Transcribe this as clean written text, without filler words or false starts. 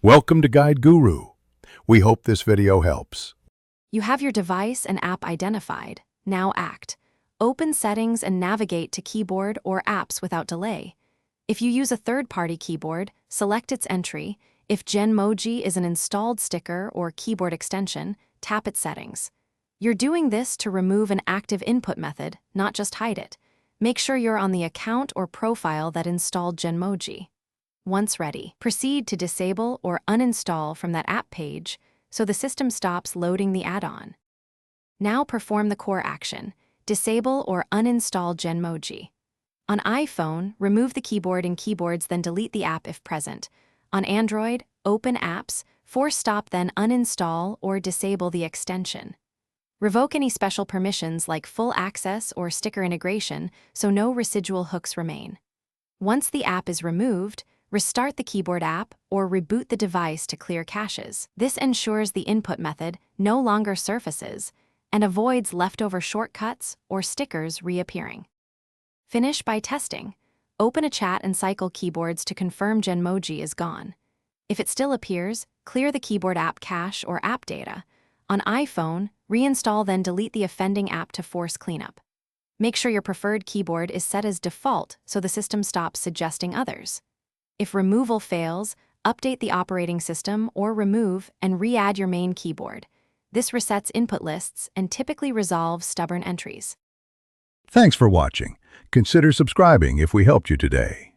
Welcome to Guide Guru. We hope this video helps. You have your device and app identified. Now act. Open Settings and navigate to Keyboard or Apps without delay. If you use a third-party keyboard, select its entry. If Genmoji is an installed sticker or keyboard extension, tap its settings. You're doing this to remove an active input method, not just hide it. Make sure you're on the account or profile that installed Genmoji. Once ready, proceed to disable or uninstall from that app page so the system stops loading the add-on. Now perform the core action. Disable or uninstall Genmoji. On iPhone, remove the keyboard in Keyboards, then delete the app if present. On Android, open Apps, force stop, then uninstall or disable the extension. Revoke any special permissions like full access or sticker integration so no residual hooks remain. Once the app is removed, restart the keyboard app or reboot the device to clear caches. This ensures the input method no longer surfaces and avoids leftover shortcuts or stickers reappearing. Finish by testing. Open a chat and cycle Keyboards to confirm Genmoji is gone. If it still appears, clear the keyboard app cache or app data. On iPhone, reinstall, then delete the offending app to force cleanup. Make sure your preferred keyboard is set as default so the system stops suggesting others. If removal fails, update the operating system or remove and re-add your main keyboard. This resets input lists and typically resolves stubborn entries. Thanks for watching. Consider subscribing if we helped you today.